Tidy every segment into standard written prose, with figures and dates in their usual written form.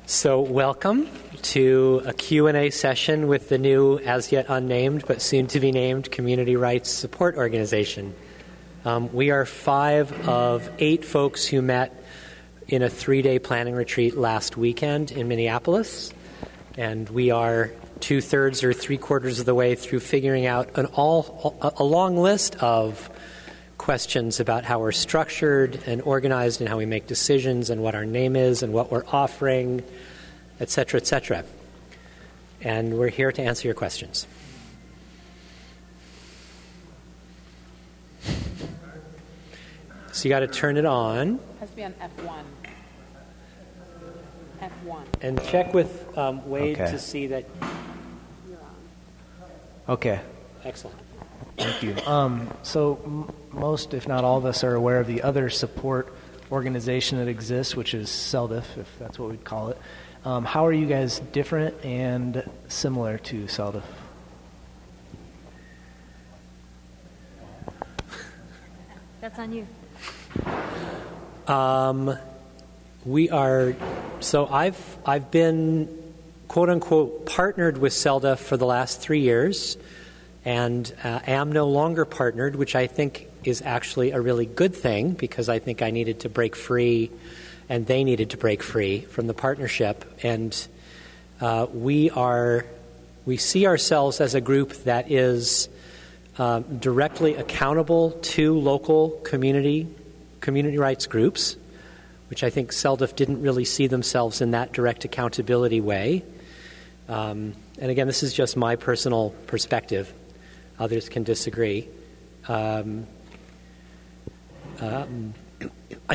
So welcome to a Q&A session with the new, as yet unnamed, but soon to be named Community Rights Support Organization. We are 5 of 8 folks who met in a 3-day planning retreat last weekend in Minneapolis, and we are 2/3 or 3/4 of the way through figuring out a long list of questions about how we're structured and organized and how we make decisions and what our name is and what we're offering, et cetera, et cetera. And we're here to answer your questions. So you got to turn it on. It has to be on F1. F1. And check with Wade to see that You're on. Okay. Excellent. Thank you. So most, if not all of us, are aware of the other support organization that exists, which is SELDF, if that's what we'd call it. How are you guys different and similar to SELDF? That's on you. We are, so I've been, quote unquote, partnered with SELDF for the last 3 years, and am no longer partnered, which I think is actually a really good thing, because I think I needed to break free and they needed to break free from the partnership. And we see ourselves as a group that is directly accountable to local community rights groups, which I think SELDF didn't really see themselves in that direct accountability way. And again, this is just my personal perspective. Others can disagree. I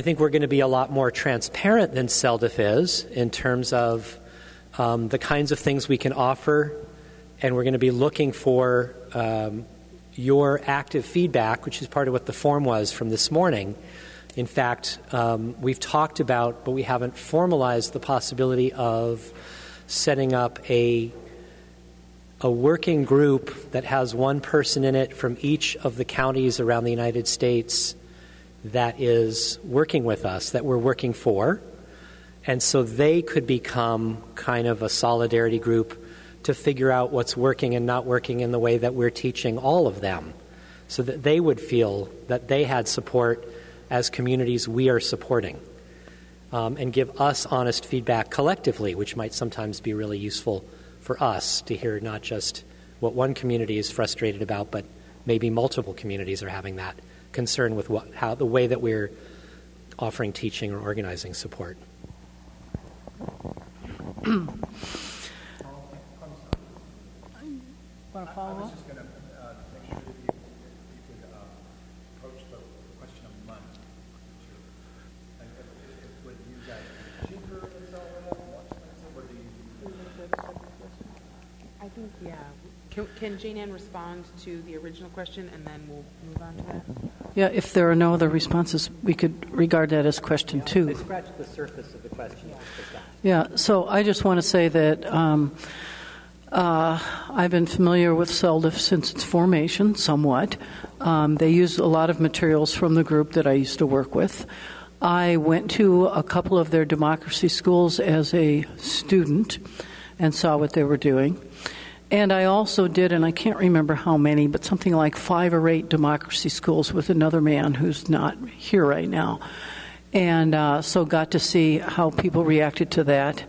think we're going to be a lot more transparent than SELDF is in terms of the kinds of things we can offer, and we're going to be looking for your active feedback, which is part of what the form was from this morning. In fact, we've talked about, but we haven't formalized the possibility of setting up a working group that has one person in it from each of the counties around the United States that is working with us, that we're working for. And so they could become kind of a solidarity group to figure out what's working and not working in the way that we're teaching all of them, so that they would feel that they had support as communities we are supporting, and give us honest feedback collectively, which might sometimes be really useful for us to hear not just what one community is frustrated about, but maybe multiple communities are having that concern with how the way that we're offering teaching or organizing support. Want to follow up? I was just going to make sure that you could approach the question of money. Would you guys cheaper than SELDF, more expensive, or do you? I think, yeah. Can Jane Ann respond to the original question, and then we'll move on to that? Yeah, if there are no other responses, we could regard that as question 2. I scratched the surface of the question. Yeah, so I just want to say that I've been familiar with SELDF since its formation, somewhat. They use a lot of materials from the group that I used to work with. I went to a couple of their democracy schools as a student and saw what they were doing. And I also did, and I can't remember how many, but something like 5 or 8 democracy schools with another man who's not here right now. And so got to see how people reacted to that.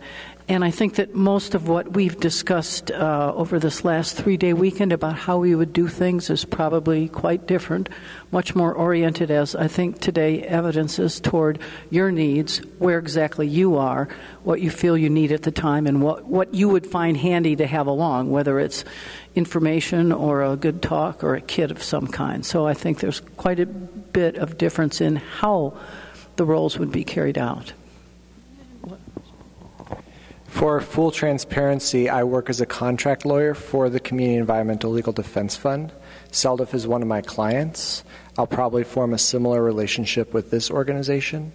And I think that most of what we've discussed over this last 3-day weekend about how we would do things is probably quite different, much more oriented, as I think today evidences, toward your needs, where exactly you are, what you feel you need at the time, and what you would find handy to have along, whether it's information or a good talk or a kit of some kind. So I think there's quite a bit of difference in how the roles would be carried out. For full transparency, I work as a contract lawyer for the Community Environmental Legal Defense Fund. SELDF is one of my clients. I'll probably form a similar relationship with this organization.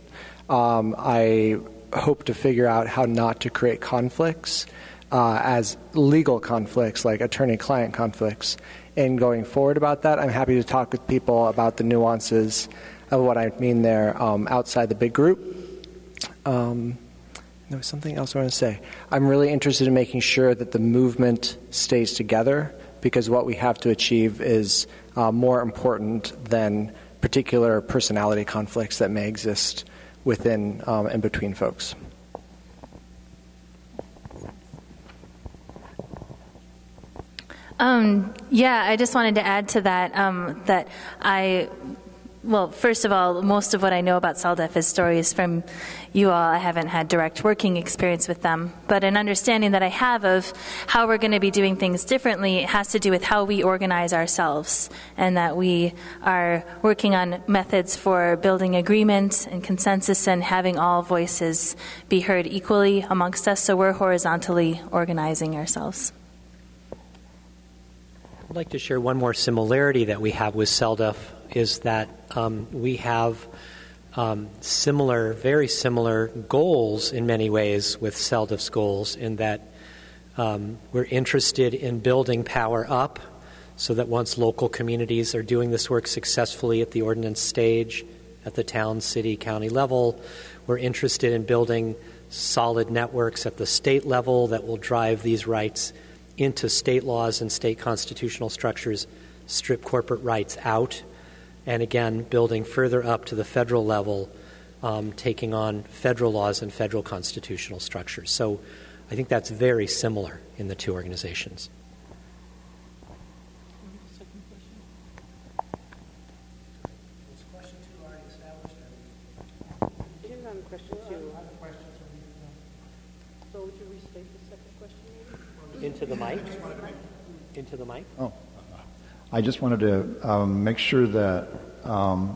I hope to figure out how not to create conflicts as legal conflicts, like attorney-client conflicts. And going forward about that, I'm happy to talk with people about the nuances of what I mean there outside the big group. There was something else I want to say. I'm really interested in making sure that the movement stays together, because what we have to achieve is more important than particular personality conflicts that may exist within and between folks. Yeah, I just wanted to add to that well, first of all, most of what I know about CELDF is stories from you all. I haven't had direct working experience with them, but an understanding that I have of how we're going to be doing things differently has to do with how we organize ourselves, and that we are working on methods for building agreement and consensus and having all voices be heard equally amongst us, so we're horizontally organizing ourselves. I'd like to share one more similarity that we have with CELDF is that we have very similar goals in many ways with CELDF's goals, in that we're interested in building power up so that once local communities are doing this work successfully at the ordinance stage, at the town, city, county level, we're interested in building solid networks at the state level that will drive these rights into state laws and state constitutional structures, strip corporate rights out, and again, building further up to the federal level, taking on federal laws and federal constitutional structures. So I think that's very similar in the two organizations. Into the mic? Into the mic? Oh, I just wanted to make sure that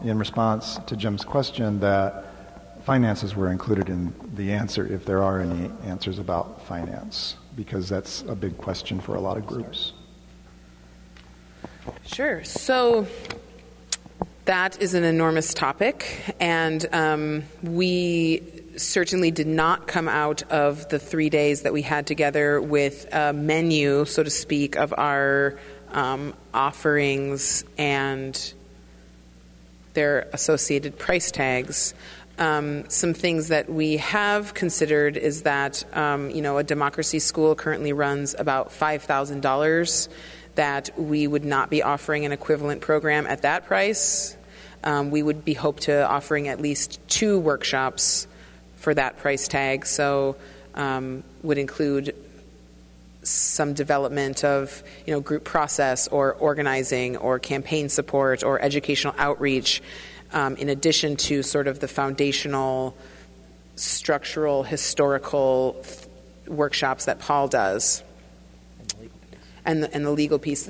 in response to Jim's question that finances were included in the answer, if there are any answers about finance, because that's a big question for a lot of groups. Sure. So that is an enormous topic, and we certainly did not come out of the 3 days that we had together with a menu, so to speak, of our offerings and their associated price tags. Some things that we have considered is that, a democracy school currently runs about $5,000, that we would not be offering an equivalent program at that price. We would be hoped to offering at least 2 workshops for that price tag, so would include some development of group process or organizing or campaign support or educational outreach, in addition to sort of the foundational structural historical workshops that Paul does, and the legal piece.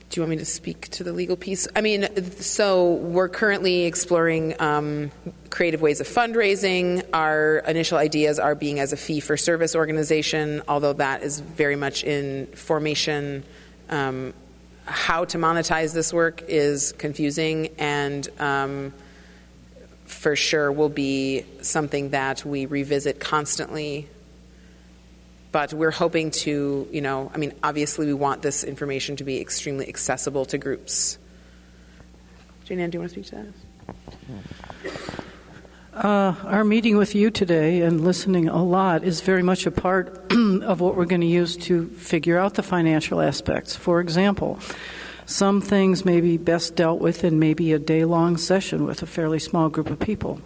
Do you want me to speak to the legal piece? I mean, so we're currently exploring creative ways of fundraising. Our initial ideas are being as a fee-for-service organization, although that is very much in formation. How to monetize this work is confusing, and for sure will be something that we revisit constantly. But we're hoping to, obviously we want this information to be extremely accessible to groups. Jane Ann, do you want to speak to that? Our meeting with you today and listening a lot is very much a part of what we're going to use to figure out the financial aspects. For example, some things may be best dealt with in maybe a day-long session with a fairly small group of people.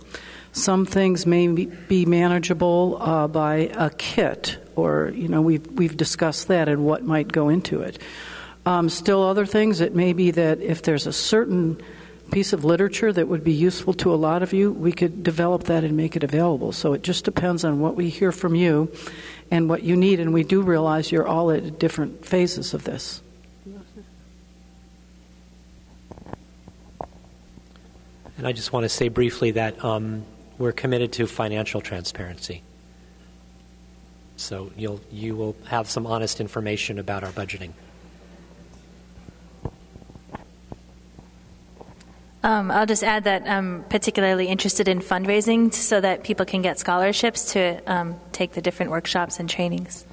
Some things may be manageable by a kit, or we've discussed that and what might go into it. Still, other things, it may be that if there's a certain piece of literature that would be useful to a lot of you, we could develop that and make it available. So it just depends on what we hear from you and what you need, and we do realize you're all at different phases of this. And I just want to say briefly that we're committed to financial transparency. So you will have some honest information about our budgeting. I'll just add that I'm particularly interested in fundraising so that people can get scholarships to take the different workshops and trainings.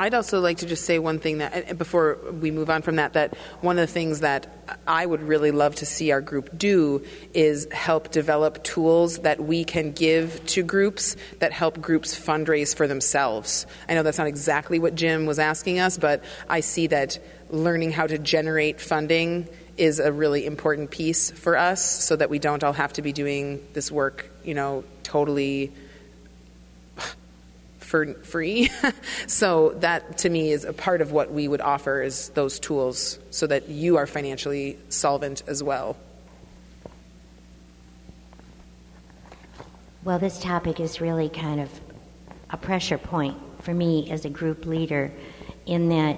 I'd also like to just say one thing that, before we move on from that, that one of the things that I would really love to see our group do is help develop tools that we can give to groups that help groups fundraise for themselves. I know that's not exactly what Jim was asking us, but I see that learning how to generate funding is a really important piece for us so that we don't all have to be doing this work, totally for free. So that, to me, is a part of what we would offer, is those tools so that you are financially solvent as well. Well, this topic is really kind of a pressure point for me as a group leader, in that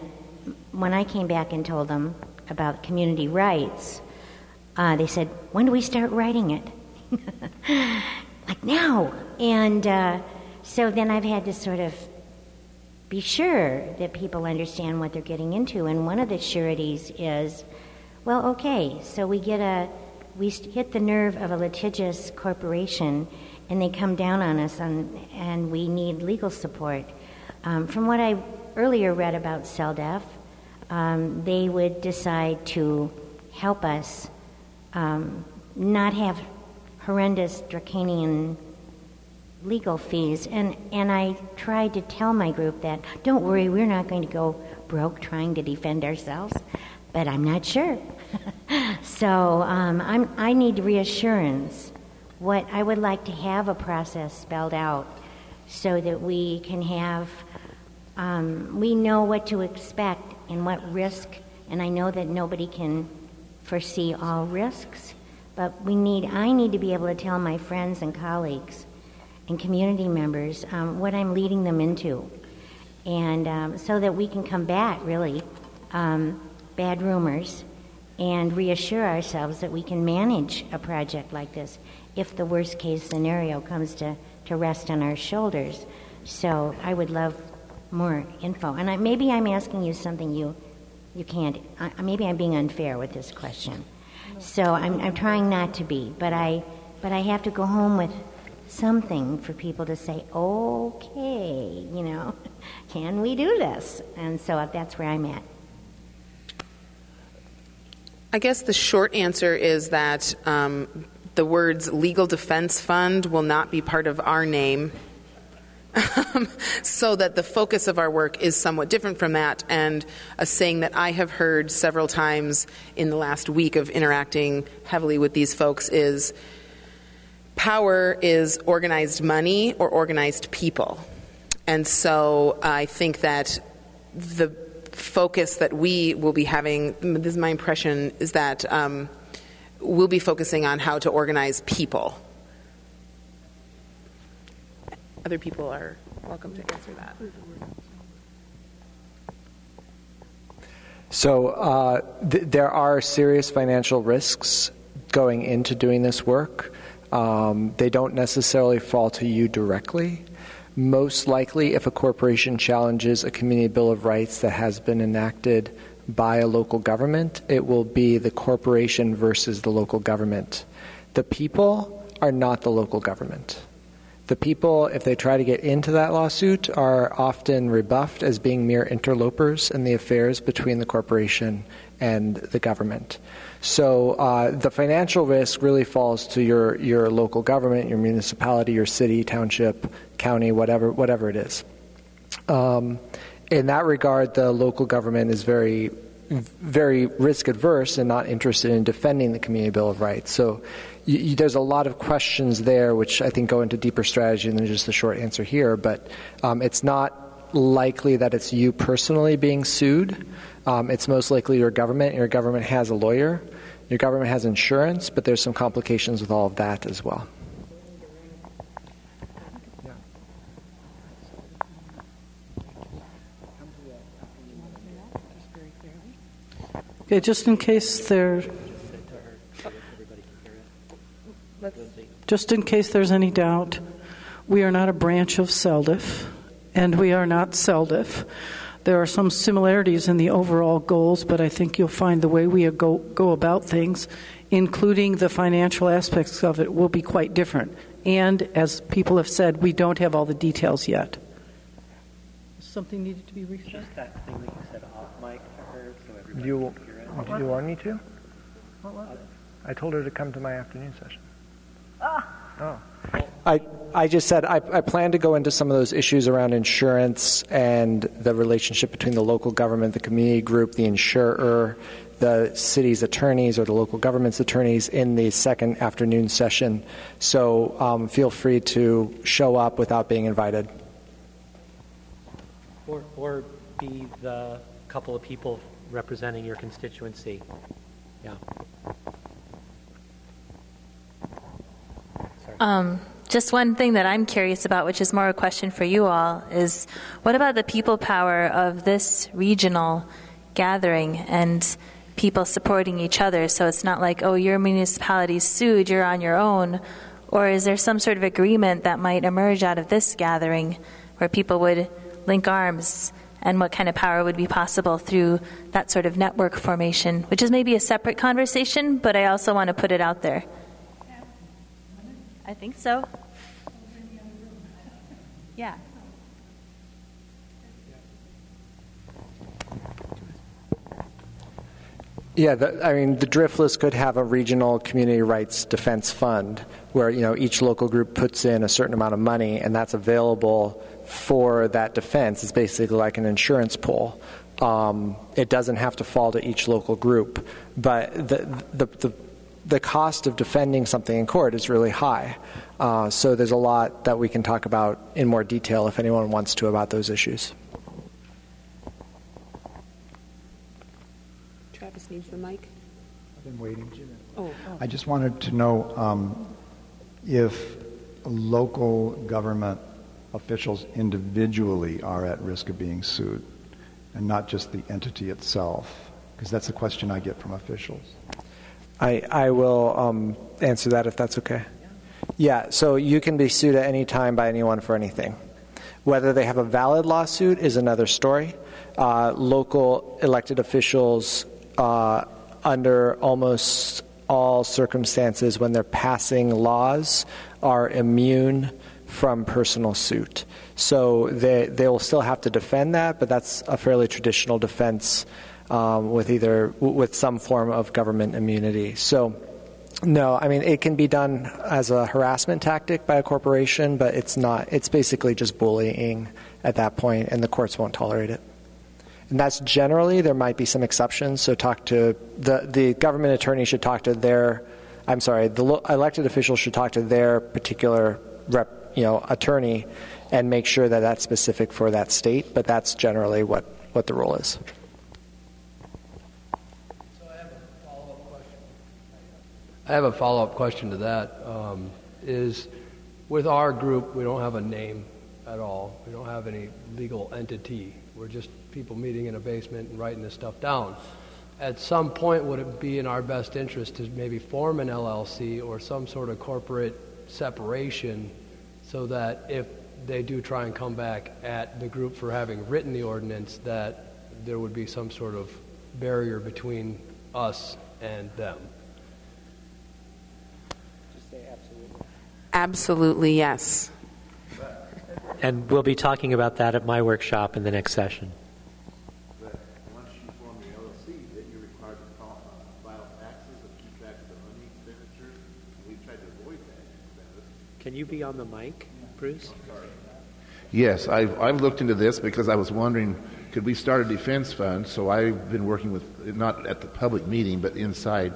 when I came back and told them about community rights, they said, when do we start writing it? Like, now. And so then I've had to sort of be sure that people understand what they're getting into. And one of the sureties is, well, okay, so we hit the nerve of a litigious corporation, and they come down on us, and we need legal support. From what I earlier read about CELDF, they would decide to help us not have horrendous draconian legal fees. And I tried to tell my group that, don't worry, we're not going to go broke trying to defend ourselves, but I'm not sure. So I need reassurance. What I would like to have a process spelled out so that we can have, we know what to expect and what risk, and I know that nobody can foresee all risks, but I need to be able to tell my friends and colleagues and community members what I'm leading them into, and so that we can combat, really, bad rumors and reassure ourselves that we can manage a project like this if the worst case scenario comes to rest on our shoulders. So I would love more info. And maybe I'm asking you something you can't, maybe I'm being unfair with this question. So I'm trying not to be, but I have to go home with something for people to say, okay, can we do this? And so that's where I'm at. I guess the short answer is that the words Legal Defense Fund will not be part of our name, so that the focus of our work is somewhat different from that. And a saying that I have heard several times in the last week of interacting heavily with these folks is, power is organized money or organized people. And so I think that the focus that we will be having, this is my impression, is that we'll be focusing on how to organize people. Other people are welcome to answer that. So there are serious financial risks going into doing this work. They don't necessarily fall to you directly. Most likely, if a corporation challenges a community bill of rights that has been enacted by a local government, it will be the corporation versus the local government. The people are not the local government. The people, if they try to get into that lawsuit, are often rebuffed as being mere interlopers in the affairs between the corporation and the government. So the financial risk really falls to your local government, your municipality, your city, township, county, whatever it is. In that regard, the local government is very, very risk adverse and not interested in defending the Community Bill of Rights. So there's a lot of questions there, which I think go into deeper strategy than just the short answer here. But it's not likely that it's you personally being sued. It's most likely your government. Your government has a lawyer. Your government has insurance, but there's some complications with all of that as well. Okay, just in case there's any doubt, we are not a branch of CELDF, and we are not CELDF. There are some similarities in the overall goals, but I think you'll find the way we go about things, including the financial aspects of it, will be quite different. And as people have said, we don't have all the details yet. something needed to be reset? Just that thing that you said off mic to her, so everybody Do you, can hear it. do you want me to? I told her to come to my afternoon session. Oh. I just said I plan to go into some of those issues around insurance and the relationship between the local government, the community group, the insurer, the city's attorneys or the local government's attorneys in the second afternoon session. So feel free to show up without being invited. Or be the couple of people representing your constituency. Yeah. Just one thing that I'm curious about, which is more a question for you all, is what about the people power of this regional gathering and people supporting each other? So it's not like, oh, your municipality's sued, you're on your own. Or is there some sort of agreement that might emerge out of this gathering where people would link arms, and what kind of power would be possible through that sort of network formation, which is maybe a separate conversation, but I also want to put it out there. I think so. Yeah. Yeah, the Driftless could have a regional community rights defense fund where, each local group puts in a certain amount of money and that's available for that defense. It's basically like an insurance pool. It doesn't have to fall to each local group, but the cost of defending something in court is really high. So there's a lot that we can talk about in more detail if anyone wants to about those issues. Travis needs the mic. I've been waiting. Oh. I just wanted to know if local government officials individually are at risk of being sued and not just the entity itself, because that's a question I get from officials. I will answer that if that's okay. Yeah, so you can be sued at any time by anyone for anything. Whether they have a valid lawsuit is another story. Local elected officials, under almost all circumstances when they're passing laws, are immune from personal suit. So they will still have to defend that, but that's a fairly traditional defense with some form of government immunity. So no, it can be done as a harassment tactic by a corporation, but it's not. It's basically just bullying at that point, and the courts won't tolerate it. And that's generally, there might be some exceptions, so talk to the government attorney should talk to the elected officials should talk to their particular attorney and make sure that that's specific for that state, but that's generally what the rule is. I have a follow-up question to that. Is with our group, we don't have a name at all. We don't have any legal entity. We're just people meeting in a basement and writing this stuff down. At some point, would it be in our best interest to maybe form an LLC or some sort of corporate separation so that if they do try and come back at the group for having written the ordinance, that there would be some sort of barrier between us and them? Absolutely, yes. And we'll be talking about that at my workshop in the next session. But once you form your LLC, then you're required to file taxes and keep track of the money expenditures. We've tried to avoid that. Can you be on the mic, Bruce? Yes, I've looked into this because I was wondering, could we start a defense fund? So I've been working with, not at the public meeting, but inside.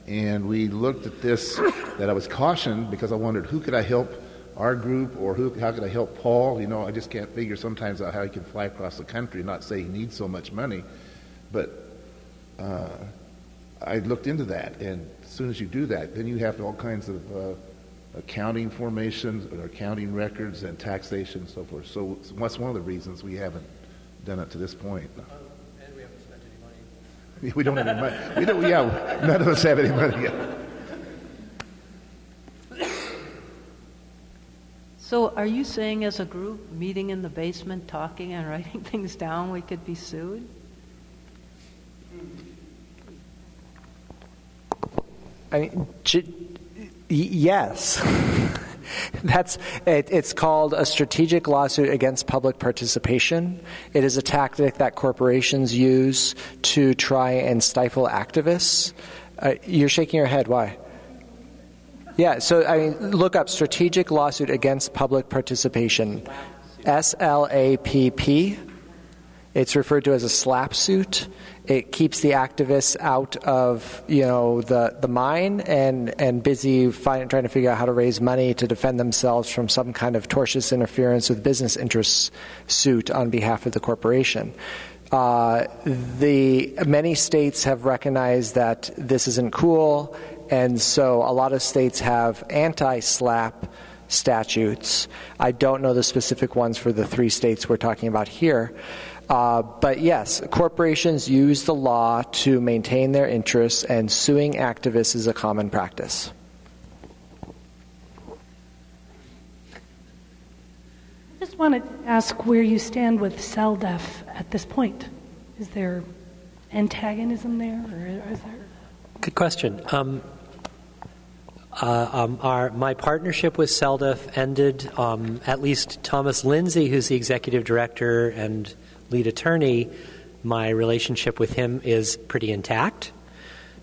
And we looked at this, that I was cautioned because I wondered who could I help our group or how could I help Paul? I just can't figure sometimes out how he can fly across the country and not say he needs so much money. But I looked into that, and as soon as you do that, then you have all kinds of accounting formations or accounting records and taxation and so forth. So that's one of the reasons we haven't done it to this point. And we haven't spent any money. We don't have any money. None of us have any money yet. So are you saying as a group, meeting in the basement, talking and writing things down, we could be sued? Yes. It's called a strategic lawsuit against public participation. It is a tactic that corporations use to try and stifle activists. You're shaking your head. Why? Yeah, so look up strategic lawsuit against public participation. SLAPP. It's referred to as a SLAP suit. It keeps the activists out of the mine and busy trying to figure out how to raise money to defend themselves from some kind of tortious interference with business interests suit on behalf of the corporation. Many states have recognized that this isn't cool, and so a lot of states have anti-SLAP statutes. I don't know the specific ones for the 3 states we're talking about here. But yes, corporations use the law to maintain their interests, and suing activists is a common practice. I just wanted to ask where you stand with CELDEF at this point. Is there antagonism there, or is there? Good question. My partnership with CELDEF ended. At least Thomas Lindsay, who's the executive director and lead attorney, my relationship with him is pretty intact.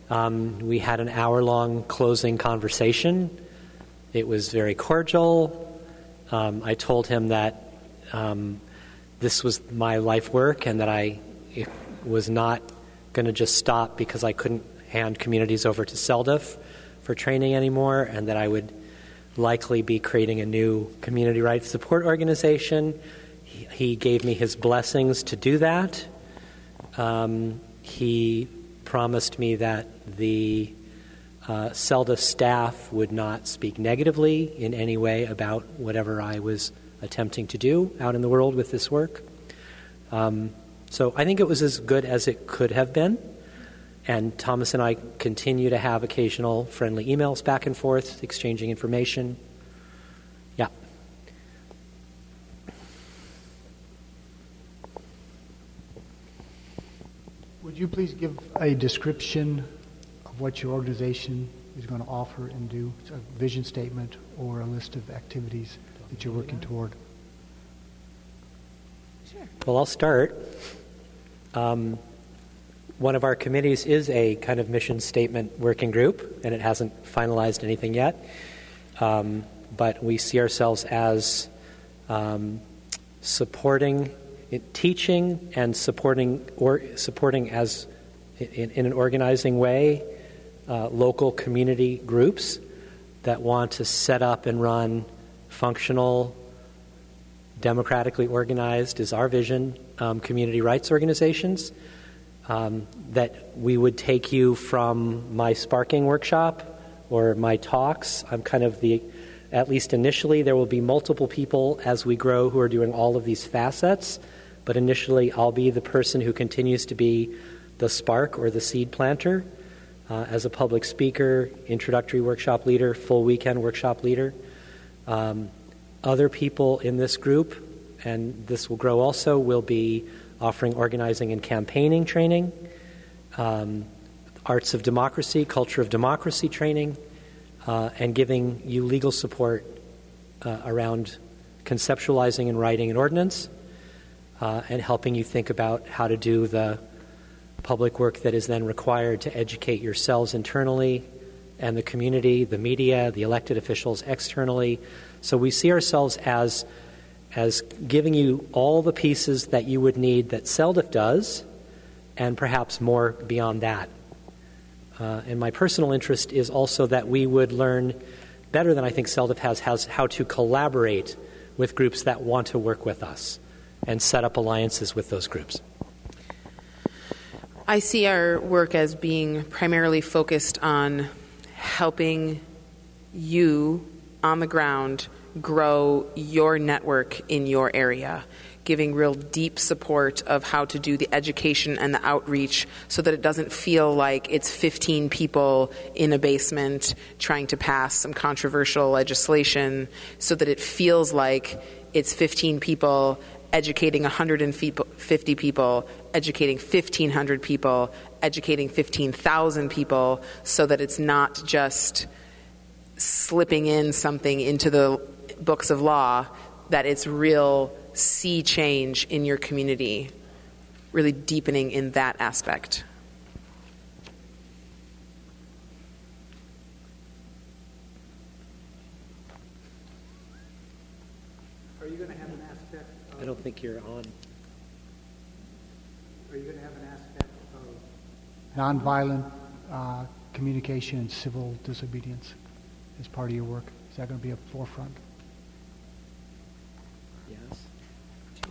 We had an hour-long closing conversation. It was very cordial. I told him that this was my life work and that I was not going to just stop because I couldn't hand communities over to CELDEF for training anymore, and that I would likely be creating a new community rights support organization. He gave me his blessings to do that. He promised me that the CELDEF staff would not speak negatively in any way about whatever I was attempting to do out in the world with this work. So I think it was as good as it could have been. And Thomas and I continue to have occasional friendly emails back and forth, exchanging information. Yeah. Would you please give a description of what your organization is going to offer and do? A vision statement or a list of activities that you're working toward? Sure. Well, I'll start. One of our committees is a kind of mission statement working group, and it hasn't finalized anything yet. But we see ourselves as supporting, teaching and supporting as in an organizing way local community groups that want to set up and run functional, democratically organized, is our vision, community rights organizations. That we would take you from my sparking workshop or my talks. I'm kind of at least initially, there will be multiple people as we grow who are doing all of these facets, but initially I'll be the person who continues to be the spark or the seed planter as a public speaker, introductory workshop leader, full weekend workshop leader. Other people in this group, and this will grow also, will be offering organizing and campaigning training, arts of democracy, culture of democracy training, and giving you legal support around conceptualizing and writing an ordinance, and helping you think about how to do the public work that is then required to educate yourselves internally and the community, the media, the elected officials externally. So we see ourselves as giving you all the pieces that you would need that CELDEF does, and perhaps more beyond that. And my personal interest is also that we would learn better than I think CELDEF has how to collaborate with groups that want to work with us and set up alliances with those groups. I see our work as being primarily focused on helping you on the ground grow your network in your area, giving real deep support of how to do the education and the outreach so that it doesn't feel like it's 15 people in a basement trying to pass some controversial legislation, so that it feels like it's 15 people educating 150 people, educating 1,500 people, educating 15,000 people, so that it's not just slipping in something into the books of law, that it's real sea change in your community, really deepening in that aspect. Are you going to have an aspect of, I don't think you're on. Are you going to have an aspect of nonviolent communication and civil disobedience as part of your work? Is that going to be a forefront? Yes. Are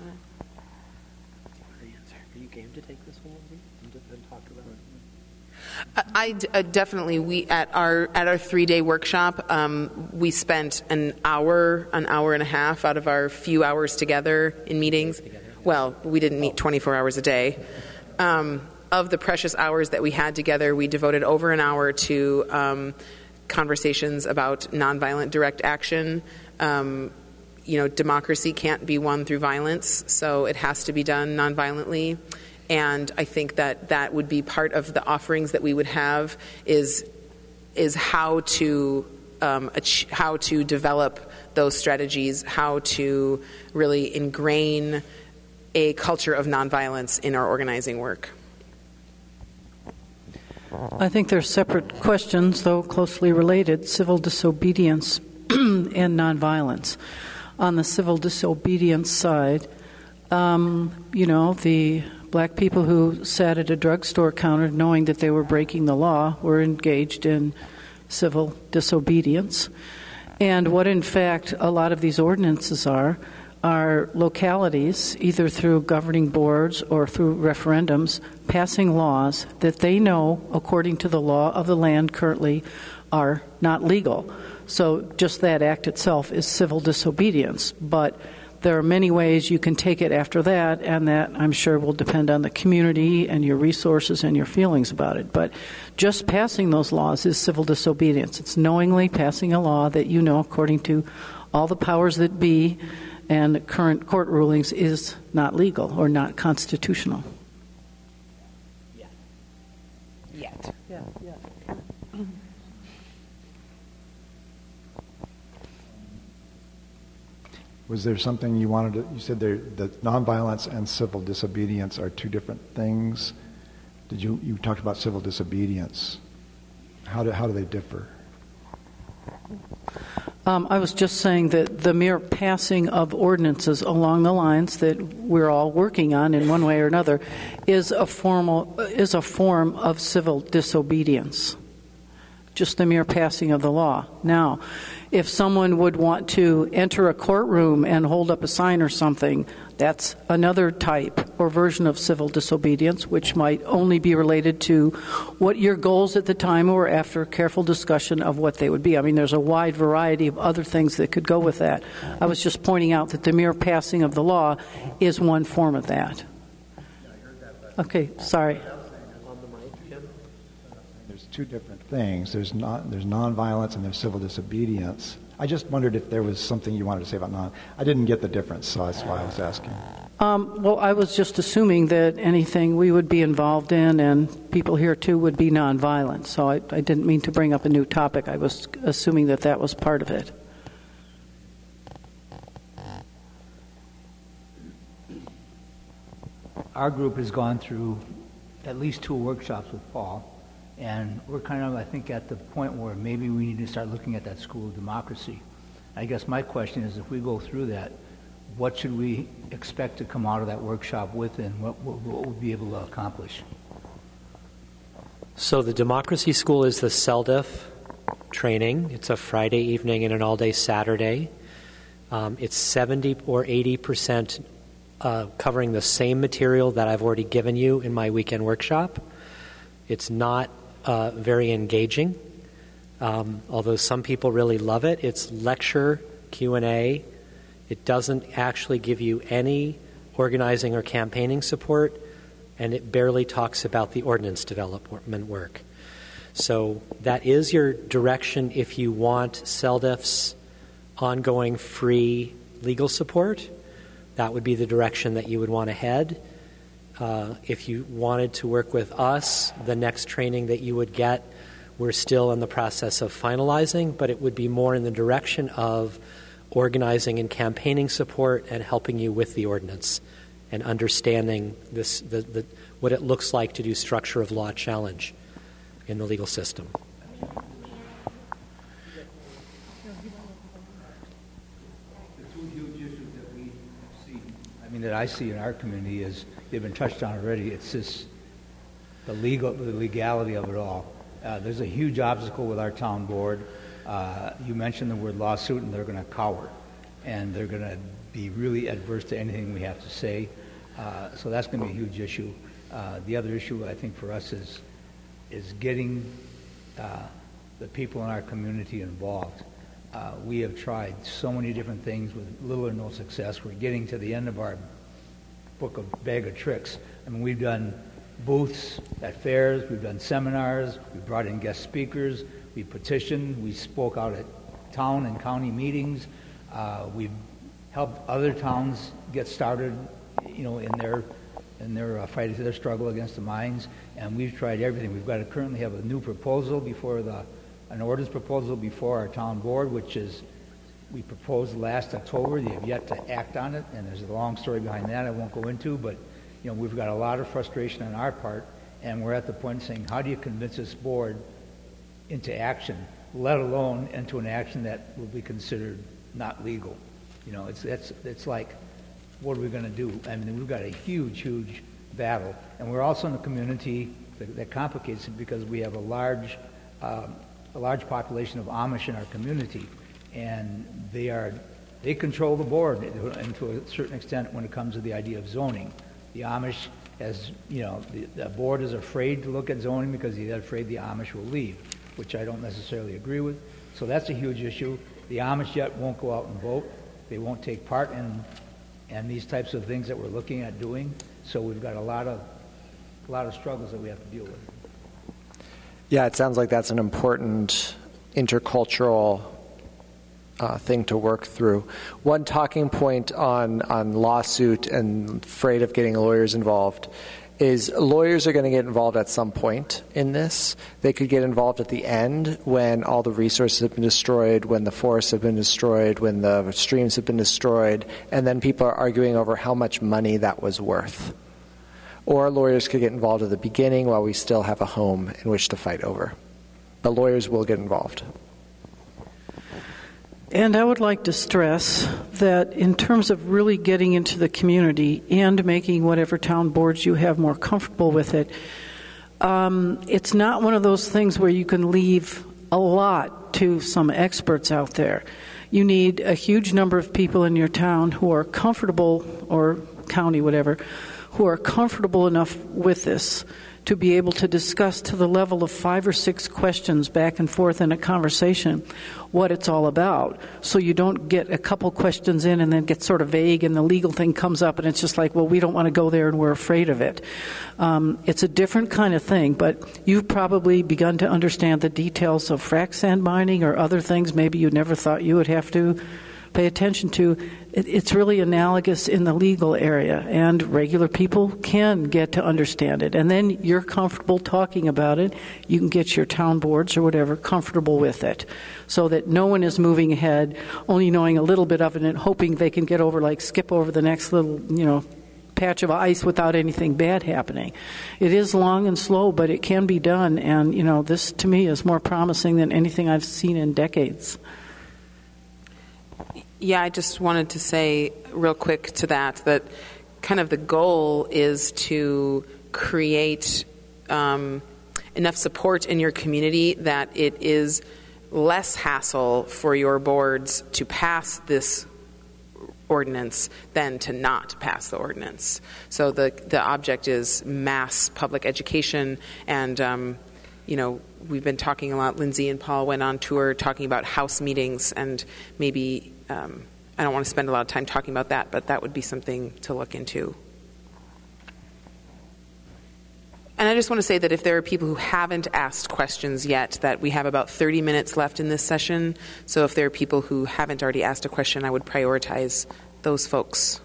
you game to take this one and talk about it? Definitely. We at our 3-day workshop, we spent an hour and a half out of our few hours together in meetings. Well, we didn't meet 24 hours a day. Of the precious hours that we had together, we devoted over an hour to conversations about nonviolent direct action. Democracy can't be won through violence, so it has to be done nonviolently. And I think that would be part of the offerings that we would have is how to develop those strategies, how to really ingrain a culture of nonviolence in our organizing work. I think they're separate questions, though closely related: civil disobedience and nonviolence. On the civil disobedience side, the black people who sat at a drugstore counter knowing that they were breaking the law were engaged in civil disobedience. And what, in fact, a lot of these ordinances are localities, either through governing boards or through referendums, passing laws that they know, according to the law of the land currently, are not legal. So just that act itself is civil disobedience. But there are many ways you can take it after that, and that, I'm sure, will depend on the community and your resources and your feelings about it. But just passing those laws is civil disobedience. It's knowingly passing a law that you know, according to all the powers that be and current court rulings, is not legal or not constitutional. Yet. Yeah. Was there something you wanted to, you said that nonviolence and civil disobedience are two different things. You talked about civil disobedience. How do they differ? I was just saying that the mere passing of ordinances along the lines that we're all working on in one way or another is a form of civil disobedience. Just the mere passing of the law. Now, if someone would want to enter a courtroom and hold up a sign or something, that's another type or version of civil disobedience, which might only be related to what your goals at the time or after careful discussion of what they would be. I mean, there's a wide variety of other things that could go with that. I was just pointing out that the mere passing of the law is one form of that. Okay, sorry. There's two different things. There's nonviolence and there's civil disobedience. I just wondered if there was something you wanted to say about I didn't get the difference, so that's why I was asking. Well, I was just assuming that anything we would be involved in and people here too would be nonviolent. So I didn't mean to bring up a new topic. I was assuming that was part of it. Our group has gone through at least 2 workshops with Paul. And we're kind of, I think, at the point where maybe we need to start looking at that school of democracy. I guess my question is, if we go through that, what should we expect to come out of that workshop with, and what we'll be able to accomplish? So the Democracy School is the CELDIF training. It's a Friday evening and an all-day Saturday. It's 70 or 80% covering the same material that I've already given you in my weekend workshop. It's not very engaging, although some people really love it. It's lecture, Q&A. It doesn't actually give you any organizing or campaigning support, and it barely talks about the ordinance development work. So that is your direction if you want CELDIF's ongoing free legal support. That would be the direction that you would want to head. If you wanted to work with us, the next training that you would get we're still in the process of finalizing, but it would be more in the direction of organizing and campaigning support and helping you with the ordinance and understanding this, what it looks like to do structure of law challenge in the legal system. That I see in our community is, they've been touched on already, it's just the legality of it all. There's a huge obstacle with our town board. You mentioned the word lawsuit, and they're going to cower, and they're going to be really adverse to anything we have to say. So that's going to be a huge issue. The other issue I think for us is getting the people in our community involved. We have tried so many different things with little or no success. We're getting to the end of our bag of tricks. I mean, we've done booths at fairs, we've done seminars, we've brought in guest speakers, we petitioned, we spoke out at town and county meetings. We've helped other towns get started, in their fight, their struggle against the mines, and we've tried everything. We've got to currently have a new proposal before an ordinance proposal before our town board, which is, we proposed last October. They have yet to act on it, and there's a long story behind that I won't go into, but we've got a lot of frustration on our part, and we're at the point saying, how do you convince this board into action, let alone into an action that will be considered not legal? It's like, what are we going to do? I mean, we've got a huge battle, and we're also in a community that complicates it because we have a large population of Amish in our community, and they control the board, and to a certain extent when it comes to the idea of zoning. The Amish, the board is afraid to look at zoning because they're afraid the Amish will leave, which I don't necessarily agree with. So that's a huge issue. The Amish yet won't go out and vote. They won't take part in these types of things that we're looking at doing. So we've got a lot of struggles that we have to deal with. Yeah, it sounds like that's an important intercultural thing to work through. One talking point on lawsuit and afraid of getting lawyers involved is lawyers are going to get involved at some point in this. They could get involved at the end when all the resources have been destroyed, when the forests have been destroyed, when the streams have been destroyed, and then people are arguing over how much money that was worth. Or lawyers could get involved at the beginning while we still have a home in which to fight over. The lawyers will get involved. And I would like to stress that in terms of really getting into the community and making whatever town boards you have more comfortable with it, it's not one of those things where you can leave a lot to some experts out there. You need a huge number of people in your town who are comfortable, or county, whatever, who are comfortable enough with this to be able to discuss to the level of 5 or 6 questions back and forth in a conversation what it's all about, so you don't get a couple questions in and then get sort of vague and the legal thing comes up and it's just like, well, we don't want to go there and we're afraid of it. It's a different kind of thing, but you've probably begun to understand the details of frac sand mining or other things maybe you never thought you would have to pay attention to. It's really analogous in the legal area, and regular people can get to understand it. And then you're comfortable talking about it. You can get your town boards or whatever comfortable with it, so that no one is moving ahead, only knowing a little bit of it and hoping they can get over, like skip over the next little, patch of ice without anything bad happening. It is long and slow, but it can be done. And, this to me is more promising than anything I've seen in decades. Yeah, I just wanted to say real quick to that kind of the goal is to create enough support in your community that it is less hassle for your boards to pass this ordinance than to not pass the ordinance. So the object is mass public education, and we've been talking a lot. Lindsay and Paul went on tour talking about house meetings, and maybe I don't want to spend a lot of time talking about that, but that would be something to look into. And I just want to say that if there are people who haven't asked questions yet, that we have about 30 minutes left in this session. So if there are people who haven't already asked a question, I would prioritize those folks.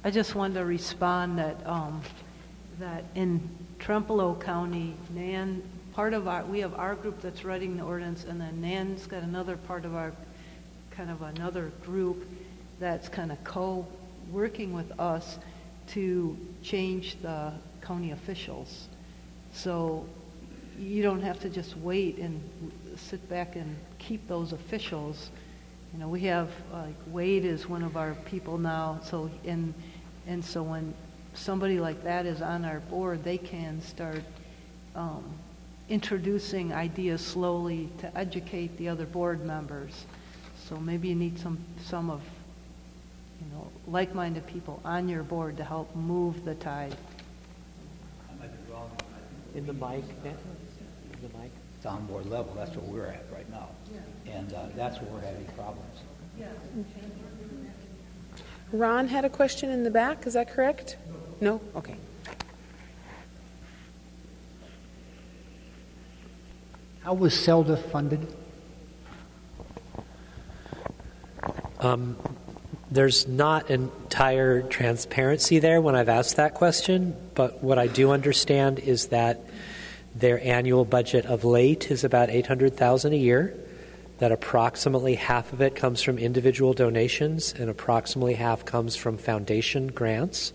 I just wanted to respond that that in Trempealeau County, Nan, we have our group that's writing the ordinance, and then Nan's got another part of our kind of another group that's kind of co-working with us to change the county officials. So you don't have to just wait and sit back and keep those officials. You know, we have, like, Wade is one of our people now, so, and so when somebody like that is on our board, they can start introducing ideas slowly to educate the other board members. So maybe you need some of, you know, like-minded people on your board to help move the tide. In the mic, man? In the mic? It's on board level. That's where we're at right now. And that's where we're having problems. Ron had a question in the back. Is that correct? No? Okay. How was CELDA funded? There's not entire transparency there when I've asked that question, but what I do understand is that their annual budget of late is about $800,000 a year, that approximately half of it comes from individual donations and approximately half comes from foundation grants.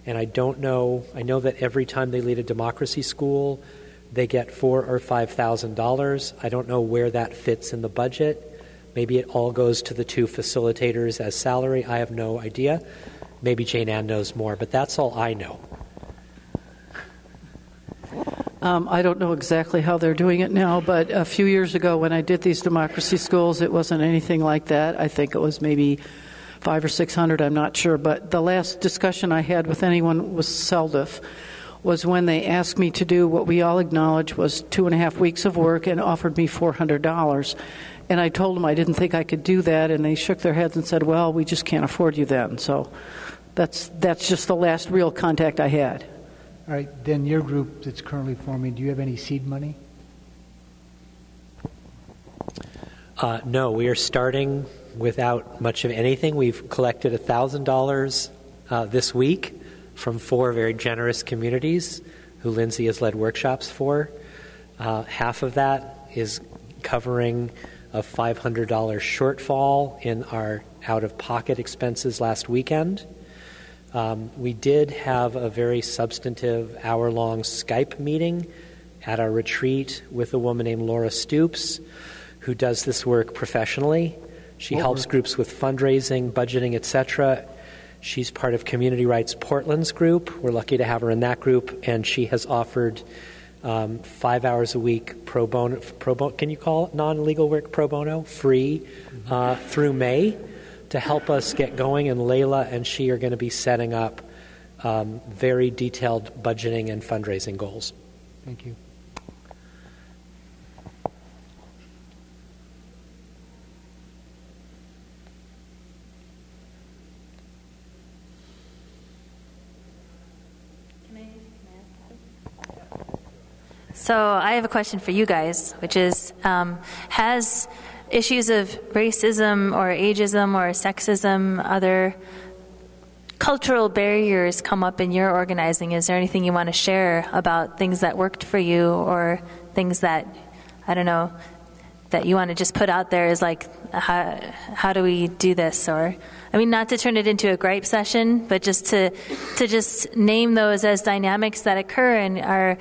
And I know that every time they lead a democracy school, they get $4,000 or $5,000. I don't know where that fits in the budget. Maybe it all goes to the two facilitators as salary. I have no idea. Maybe Jane Ann knows more, but that's all I know. I don't know exactly how they're doing it now, but a few years ago when I did these democracy schools, it wasn't anything like that. I think it was maybe 500 or 600, I'm not sure. But the last discussion I had with anyone with CELDF was when they asked me to do what we all acknowledged was 2.5 weeks of work and offered me $400. And I told them I didn't think I could do that, and they shook their heads and said, well, we just can't afford you then. So that's just the last real contact I had. All right, then your group that's currently forming, do you have any seed money? No, we are starting without much of anything. We've collected $1,000 this week from 4 very generous communities who Lindsay has led workshops for. Half of that is covering a $500 shortfall in our out-of-pocket expenses last weekend. We did have a very substantive hour-long Skype meeting at our retreat with a woman named Laura Stoops, who does this work professionally. She helps groups with fundraising, budgeting, etc. She's part of Community Rights Portland's group. We're lucky to have her in that group, and she has offered 5 hours a week pro bono, can you call it non-legal work pro bono, free, through May to help us get going. And Layla and she are going to be setting up very detailed budgeting and fundraising goals. Thank you. So I have a question for you guys, which is, has issues of racism or ageism or sexism, other cultural barriers come up in your organizing? Is there anything you want to share about things that worked for you or things that, I don't know, that you want to just put out there as like, how do we do this? Or, I mean, not to turn it into a gripe session, but just to just name those as dynamics that occur and are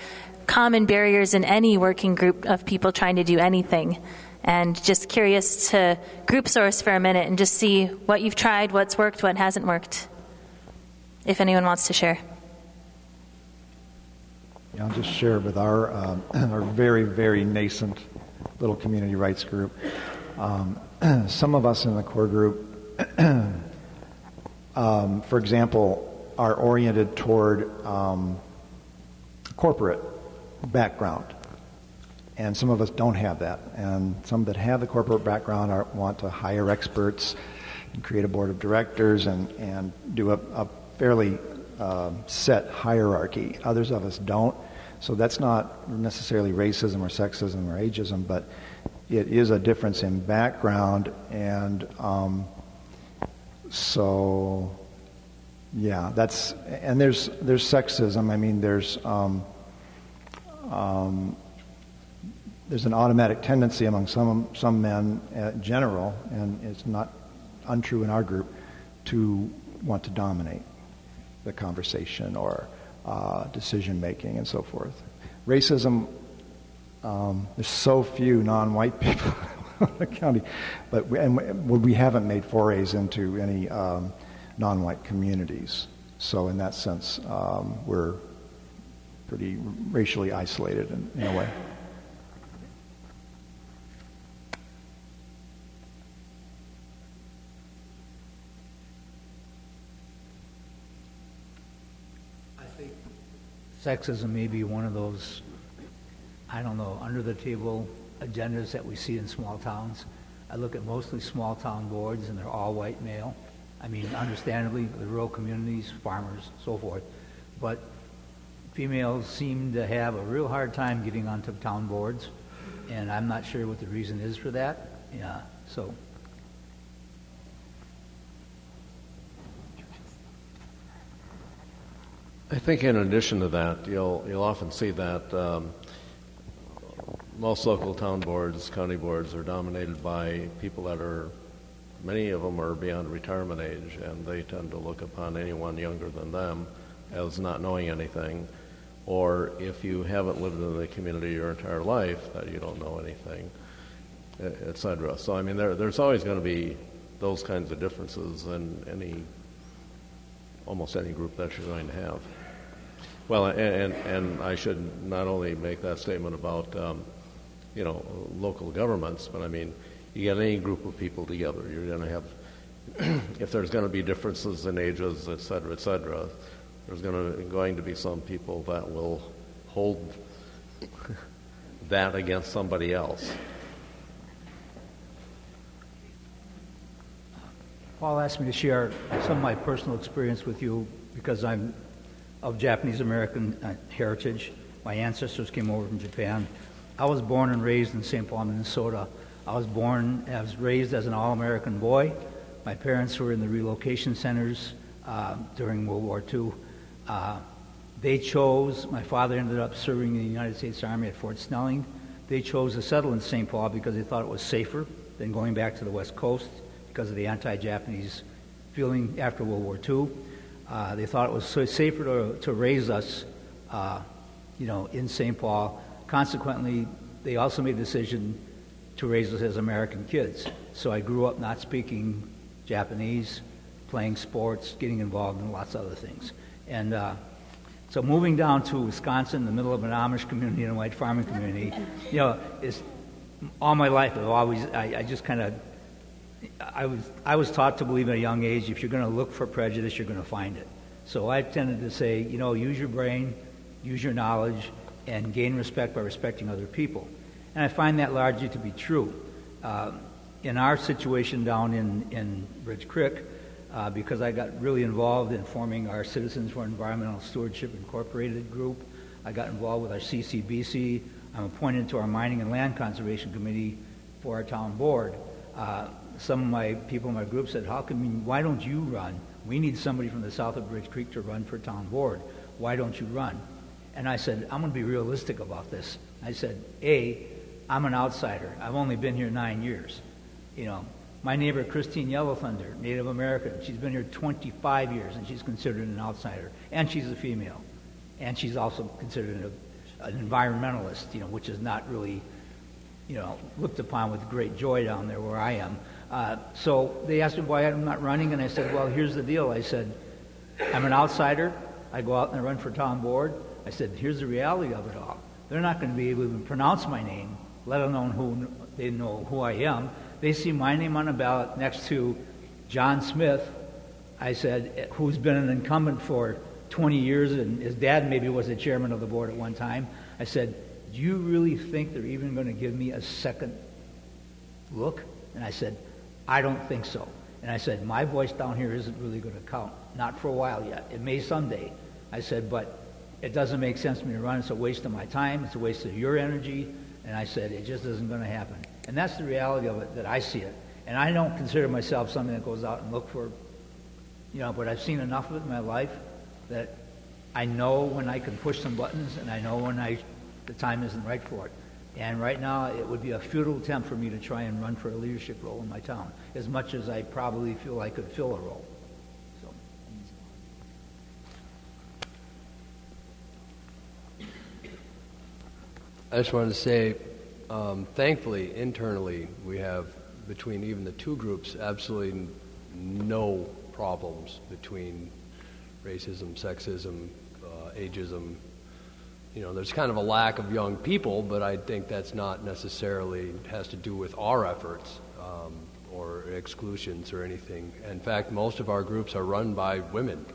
common barriers in any working group of people trying to do anything. And just curious to group source for a minute and just see what you've tried, what's worked, what hasn't worked, if anyone wants to share. Yeah, I'll just share with our very, very nascent little community rights group. Some of us in the core group, for example, are oriented toward corporate background. And some of us don't have that. And some that have the corporate background want to hire experts and create a board of directors and do a fairly set hierarchy. Others of us don't. So that's not necessarily racism or sexism or ageism, but it is a difference in background. And so Yeah, and there's sexism. I mean, there's an automatic tendency among some men in general, and it's not untrue in our group, to want to dominate the conversation or decision making and so forth. Racism, there's so few non-white people in the county, but we haven't made forays into any non-white communities. So in that sense, we're pretty racially isolated in a way. I think sexism may be one of those, I don't know, under-the-table agendas that we see in small towns. I look at mostly small-town boards, and they're all white male. I mean, understandably, the rural communities, farmers, so forth. But females seem to have a real hard time getting onto town boards, and I'm not sure what the reason is for that. Yeah, so. I think in addition to that, you'll often see that most local town boards, county boards, are dominated by people that are, many of them are beyond retirement age, and they tend to look upon anyone younger than them as not knowing anything, or if you haven't lived in the community your entire life, that you don't know anything, etc. So I mean, there's always going to be those kinds of differences in almost any group that you're going to have. Well, and I should not only make that statement about local governments, but I mean, you get any group of people together, you're going to have, if there's going to be differences in ages, et cetera, there's going to be some people that will hold that against somebody else. Paul asked me to share some of my personal experience with you because I'm of Japanese American heritage. My ancestors came over from Japan. I was born and raised in St. Paul, Minnesota. I was raised as an all-American boy. My parents were in the relocation centers during World War II. They chose, my father ended up serving in the United States Army at Fort Snelling. They chose to settle in St. Paul because they thought it was safer than going back to the West Coast because of the anti-Japanese feeling after World War II. They thought it was so safer to raise us, in St. Paul. Consequently, they also made a decision to raise us as American kids. So I grew up not speaking Japanese, playing sports, getting involved in lots of other things. And so moving down to Wisconsin, in the middle of an Amish community and a white farming community, is all my life I was taught to believe at a young age, if you're going to look for prejudice, you're going to find it. So I tended to say, use your brain, use your knowledge, and gain respect by respecting other people. And I find that largely to be true. In our situation down in Ridge Creek, because I got really involved in forming our Citizens for Environmental Stewardship Incorporated group, I got involved with our CCBC. I'm appointed to our Mining and Land Conservation Committee for our town board. Some of my people in my group said, why don't you run? We need somebody from the south of Bridge Creek to run for town board. Why don't you run? And I said, I'm going to be realistic about this. I said, I'm an outsider. I've only been here 9 years. My neighbor, Christine Yellow Thunder, Native American, she's been here 25 years, and she's considered an outsider. And she's a female. And she's also considered an environmentalist, which is not really, looked upon with great joy down there where I am. So they asked me why I'm not running, and I said, well, here's the deal. I said, I'm an outsider. I go out and I run for town board. I said, here's the reality of it all. They're not going to be able to even pronounce my name, let alone they know who I am. They see my name on a ballot next to John Smith, I said, who's been an incumbent for 20 years, and his dad maybe was the chairman of the board at one time. I said, do you really think they're even going to give me a second look? And I said, I don't think so. And I said, my voice down here isn't really going to count. Not for a while yet. It may someday. I said, but it doesn't make sense for me to run. It's a waste of my time. It's a waste of your energy. And I said, it just isn't going to happen. And that's the reality of it, that I see it. And I don't consider myself somebody that goes out and look for But I've seen enough of it in my life that I know when I can push some buttons, and I know when the time isn't right for it. And right now, it would be a futile attempt for me to try and run for a leadership role in my town, as much as I probably feel I could fill a role. I just wanted to say, thankfully, internally, we have, between even the two groups, absolutely no problems between racism, sexism, ageism. There's kind of a lack of young people, but I think that's not necessarily has to do with our efforts or exclusions or anything. In fact, most of our groups are run by women.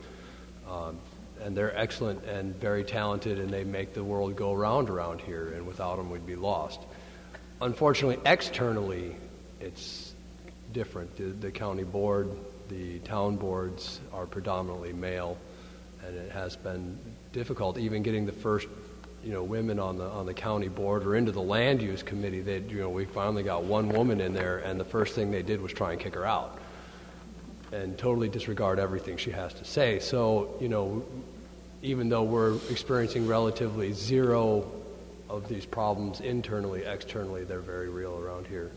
And they're excellent and very talented, and they make the world go round around here, and without them we'd be lost. Unfortunately, externally, it's different. The county board, the town boards are predominantly male, and it has been difficult even getting the first women on the county board or into the land use committee. We finally got one woman in there, and the first thing they did was try and kick her out and totally disregard everything she has to say. So, even though we're experiencing relatively zero of these problems internally, externally, they're very real around here.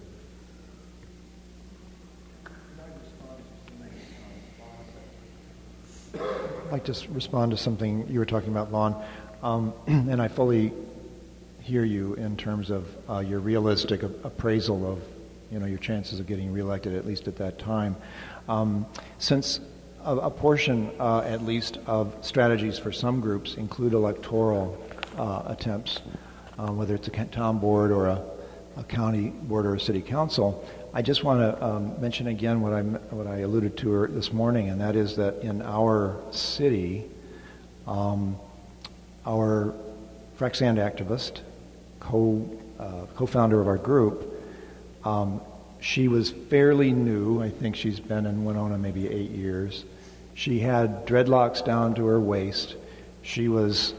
I'd like to respond to something you were talking about, Lon. And I fully hear you in terms of your realistic appraisal of your chances of getting reelected, at least at that time. Since a portion, at least, of strategies for some groups include electoral attempts, whether it's a town board or a county board or a city council, I just want to mention again what I alluded to this morning, and that is that in our city, our Frexand activist, co-founder of our group, she was fairly new. I think she's been in Winona maybe 8 years. She had dreadlocks down to her waist. She was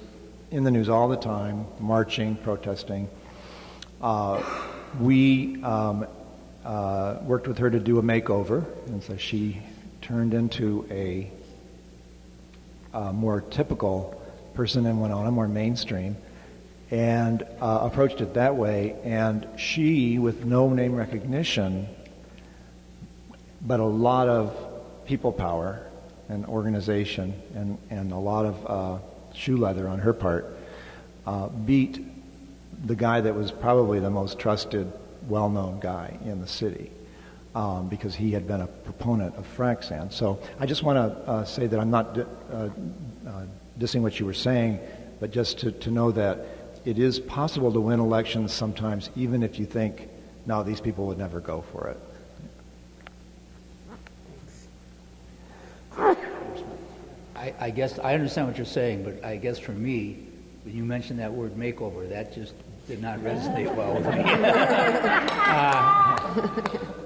in the news all the time, marching, protesting. We worked with her to do a makeover, and so she turned into a more typical person in Winona, more mainstream, and approached it that way. And she, with no name recognition, but a lot of people power and organization and a lot of shoe leather on her part, beat the guy that was probably the most trusted, well-known guy in the city, because he had been a proponent of Frexand. So I just want to say that I'm not dissing what you were saying, but just to know that it is possible to win elections sometimes, even if you think, no, these people would never go for it. I guess I understand what you're saying, but I guess for me, when you mentioned that word makeover, that just did not resonate well with me.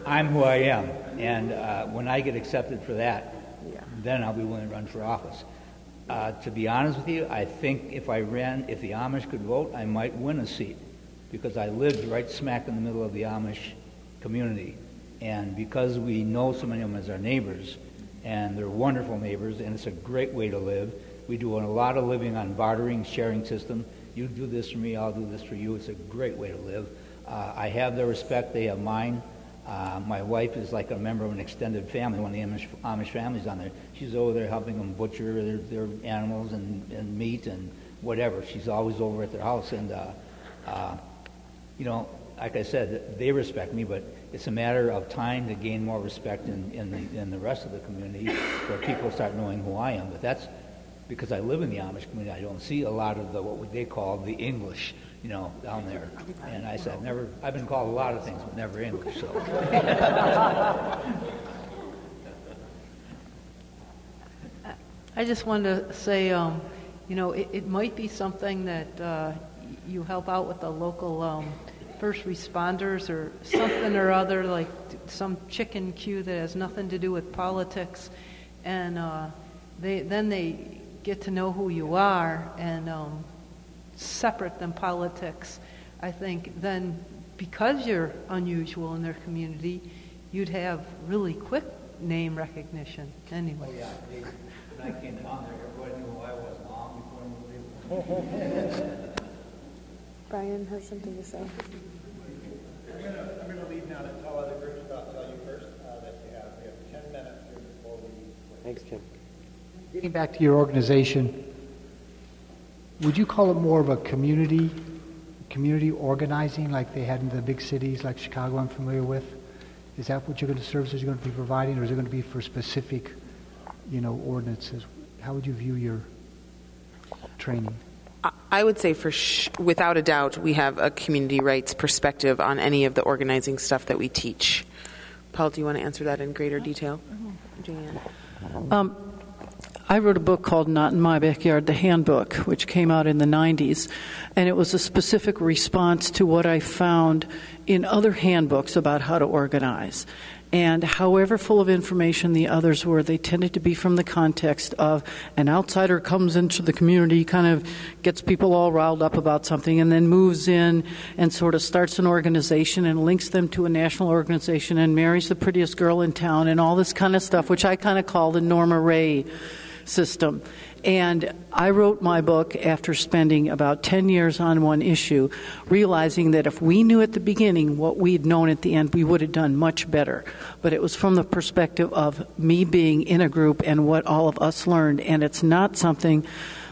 I'm who I am, and when I get accepted for that, then I'll be willing to run for office. To be honest with you, I think if the Amish could vote, I might win a seat, because I lived right smack in the middle of the Amish community, and because we know so many of them as our neighbors, and they're wonderful neighbors, and it's a great way to live. We do a lot of living on bartering, sharing system. You do this for me, I'll do this for you. It's a great way to live. I have their respect, they have mine. My wife is like a member of an extended family, one of the Amish families on there. She's over there helping them butcher their animals and meat and whatever. She's always over at their house, and like I said, they respect me, but it's a matter of time to gain more respect in the rest of the community, where people start knowing who I am. But that's because I live in the Amish community. I don't see a lot of what they call the English, down there. And I said, I've been called a lot of things, but never English. So. I just wanted to say, it might be something that you help out with the local first responders or something or other, like some chicken queue that has nothing to do with politics, and they get to know who you are, and separate than politics. I think then, because you're unusual in their community, you'd have really quick name recognition anyway. Oh, yeah. When I came down there, everybody knew who I was long before anybody. Brian has something to say. I'm going to leave now to tell other groups, but I'll tell you first that we have 10 minutes here before we... Thanks, Jim. Getting back to your organization, would you call it more of a community organizing like they had in the big cities like Chicago I'm familiar with? Is that what services you're going to be providing, or is it going to be for specific, ordinances? How would you view your training? I would say without a doubt, we have a community rights perspective on any of the organizing stuff that we teach. Paul, do you want to answer that in greater detail? Jan? I wrote a book called Not in My Backyard, the Handbook, which came out in the 90s, and it was a specific response to what I found in other handbooks about how to organize. And however full of information the others were, they tended to be from the context of an outsider comes into the community, kind of gets people all riled up about something, and then moves in and sort of starts an organization and links them to a national organization and marries the prettiest girl in town and all this kind of stuff, which I kind of call the Norma Ray system. And I wrote my book after spending about 10 years on one issue, realizing that if we knew at the beginning what we'd known at the end, we would have done much better. But it was from the perspective of me being in a group and what all of us learned. And it's not something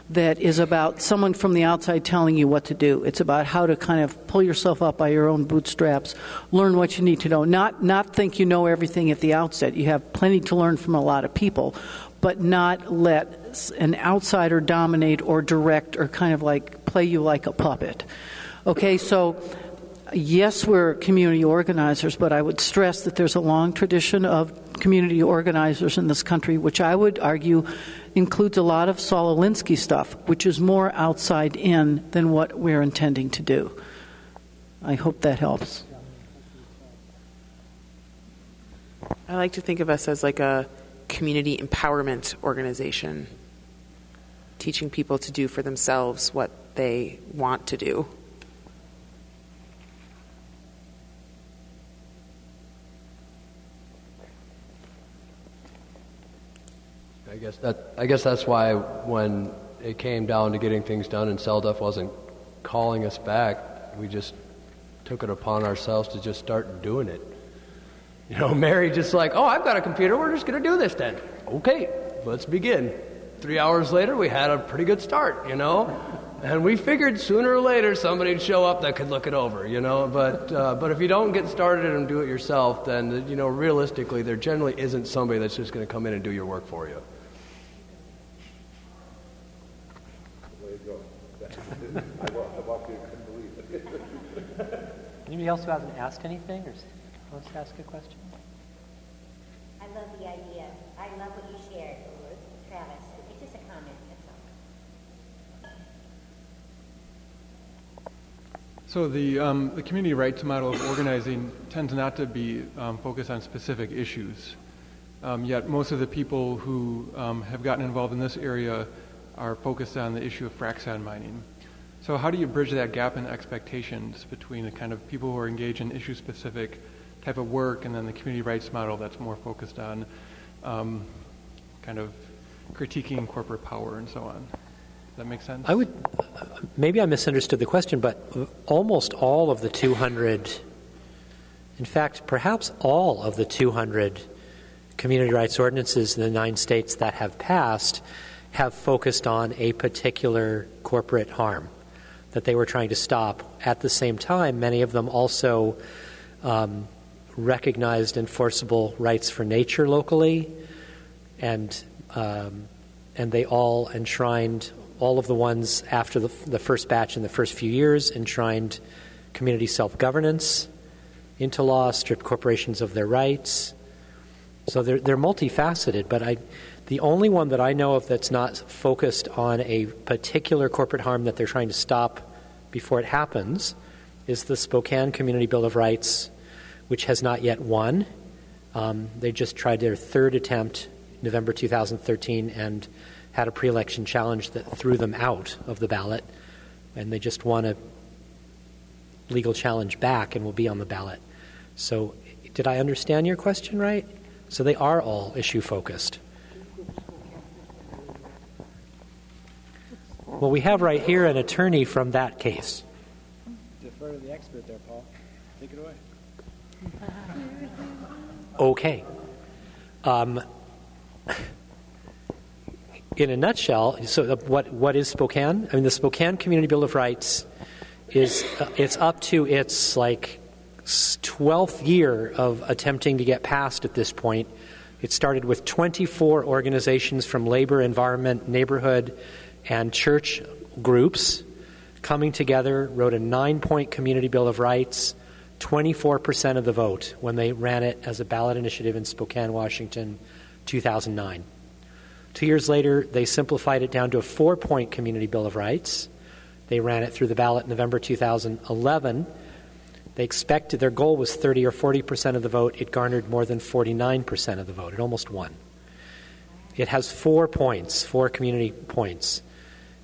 that is about someone from the outside telling you what to do. It's about how to kind of pull yourself up by your own bootstraps, learn what you need to know, not think you know everything at the outset. You have plenty to learn from a lot of people, but not let an outsider dominate or direct or kind of like play you like a puppet. Okay, so yes, we're community organizers, but I would stress that there's a long tradition of community organizers in this country, which I would argue includes a lot of Saul Alinsky stuff, which is more outside in than what we're intending to do. I hope that helps. I like to think of us as like a community empowerment organization, teaching people to do for themselves what they want to do. I guess that's why when it came down to getting things done and CELDF wasn't calling us back, we just took it upon ourselves to just start doing it. Mary just like, oh, I've got a computer, we're just going to do this then. Okay, let's begin. 3 hours later, we had a pretty good start, and we figured sooner or later somebody would show up that could look it over, but if you don't get started and do it yourself, then, realistically, there generally isn't somebody that's just going to come in and do your work for you. Anybody else who hasn't asked anything or wants to ask a question? I love the idea. I love what you shared, Travis. It's just a comment, that's all. So the community rights model of organizing tends not to be focused on specific issues. Yet most of the people who have gotten involved in this area are focused on the issue of frac sand mining. So how do you bridge that gap in expectations between the kind of people who are engaged in issue-specific type of work and then the community rights model that's more focused on kind of critiquing corporate power and so on? Does that make sense? Maybe I misunderstood the question, but almost all of the 200, in fact, perhaps all of the 200 community rights ordinances in the 9 states that have passed have focused on a particular corporate harm that they were trying to stop. At the same time, many of them also recognized enforceable rights for nature locally, and they all enshrined, all of the ones after the first batch in the first few years, enshrined community self-governance into law, stripped corporations of their rights. So they're multifaceted, but the only one that I know of that's not focused on a particular corporate harm that they're trying to stop before it happens is the Spokane Community Bill of Rights, which has not yet won. They just tried their third attempt, November 2013, and had a pre-election challenge that threw them out of the ballot, and they just won a legal challenge back and will be on the ballot. So did I understand your question right? So they are all issue-focused. Well, we have right here an attorney from that case. Defer to the expert there, Paul. Take it away. Okay. In a nutshell, so what is Spokane? I mean, the Spokane Community Bill of Rights is it's up to its 12th year of attempting to get passed at this point. It started with 24 organizations from labor, environment, neighborhood, and church groups coming together, wrote a 9-point Community Bill of Rights, 24% of the vote when they ran it as a ballot initiative in Spokane, Washington, 2009. 2 years later, they simplified it down to a 4-point Community Bill of Rights. They ran it through the ballot in November 2011. They expected, their goal was 30 or 40% of the vote. It garnered more than 49% of the vote. It almost won. It has 4 points, 4 community points.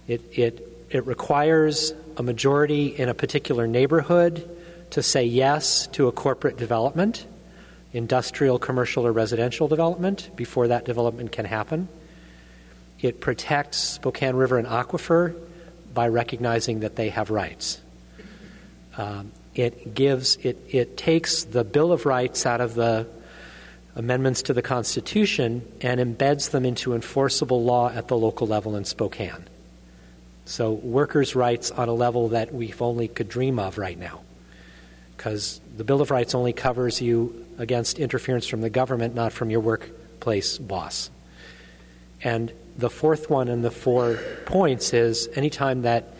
It requires a majority in a particular neighborhood to say yes to a corporate development, industrial, commercial, or residential development, before that development can happen. It protects Spokane River and Aquifer by recognizing that they have rights. It takes the Bill of Rights out of the amendments to the Constitution and embeds them into enforceable law at the local level in Spokane. So workers' rights on a level that we only could dream of right now, because the Bill of Rights only covers you against interference from the government, not from your workplace boss. And the fourth one in the 4 points is anytime that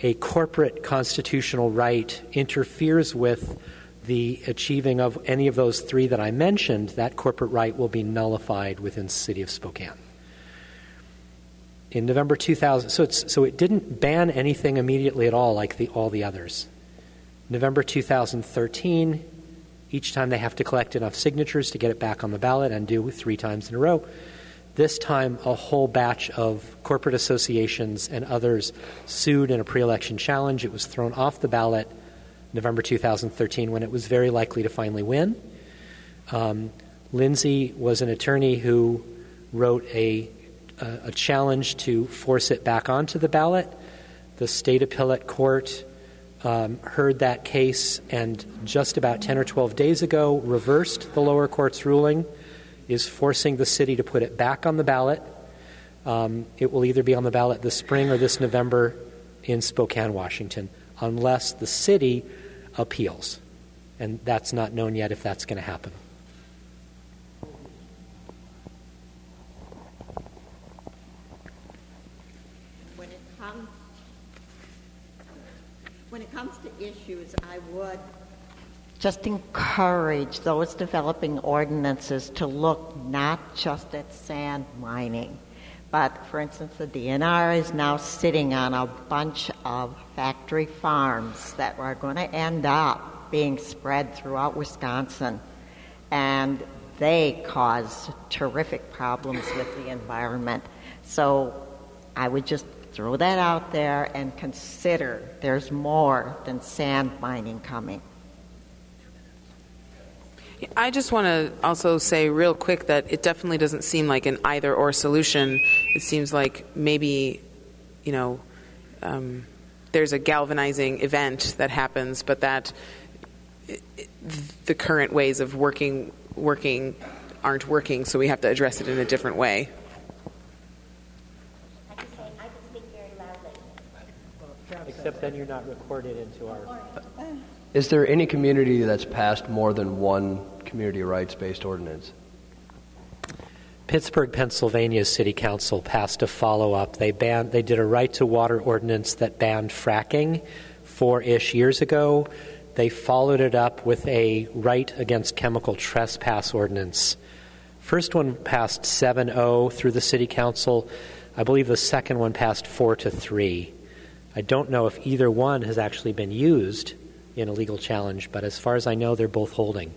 a corporate constitutional right interferes with the achieving of any of those 3 that I mentioned, that corporate right will be nullified within the city of Spokane. In November 2000, so it didn't ban anything immediately at all like all the others. November 2013, each time they have to collect enough signatures to get it back on the ballot and do 3 times in a row. This time, a whole batch of corporate associations and others sued in a pre-election challenge. It was thrown off the ballot November 2013 when it was very likely to finally win. Lindsay was an attorney who wrote a challenge to force it back onto the ballot. The state appellate court heard that case and just about 10 or 12 days ago reversed the lower court's ruling, is forcing the city to put it back on the ballot. It will either be on the ballot this spring or this November in Spokane, Washington, unless the city appeals. And that's not known yet if that's going to happen. When it comes to issues, I would just encourage those developing ordinances to look not just at sand mining, but, for instance, the DNR is now sitting on a bunch of factory farms that are going to end up being spread throughout Wisconsin, and they cause terrific problems with the environment. So I would just throw that out there and consider there's more than sand mining coming. I just want to also say real quick that it definitely doesn't seem like an either-or solution. It seems like maybe, there's a galvanizing event that happens, but that the current ways of working aren't working, so we have to address it in a different way. I can speak very loudly. Except then you're not recorded into our... Is there any community that's passed more than one community rights-based ordinance? Pittsburgh, Pennsylvania's city council passed a follow-up. They did a right-to-water ordinance that banned fracking 4-ish years ago. They followed it up with a right against chemical trespass ordinance. First one passed 7-0 through the city council. I believe the second one passed 4-3. I don't know if either one has actually been used in a legal challenge, but as far as I know, they're both holding.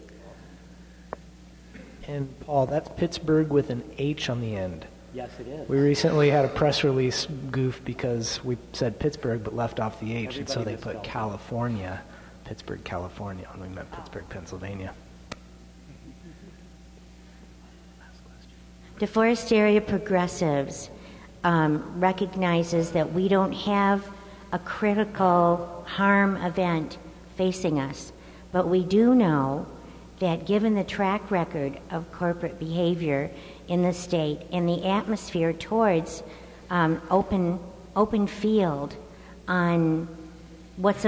And Paul, that's Pittsburgh with an H on the end. Yes, it is. We recently had a press release goof because we said Pittsburgh but left off the H, and so they put California, Pittsburgh, California, when we meant Pittsburgh, Pennsylvania. DeForest Area Progressives recognizes that we don't have a critical harm event facing us, but we do know that given the track record of corporate behavior in the state and the atmosphere towards open field on what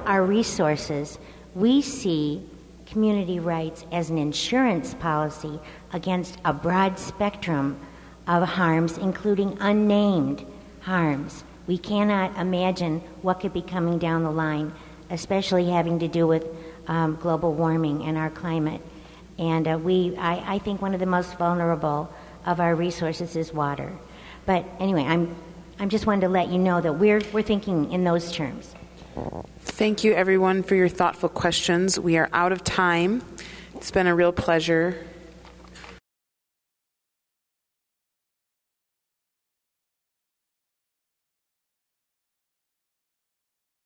our resources, we see community rights as an insurance policy against a broad spectrum of harms, including unnamed harms. We cannot imagine what could be coming down the line, especially having to do with global warming and our climate. And I think one of the most vulnerable of our resources is water. But anyway, I'm just wanted to let you know that we're thinking in those terms. Thank you, everyone, for your thoughtful questions. We are out of time. It's been a real pleasure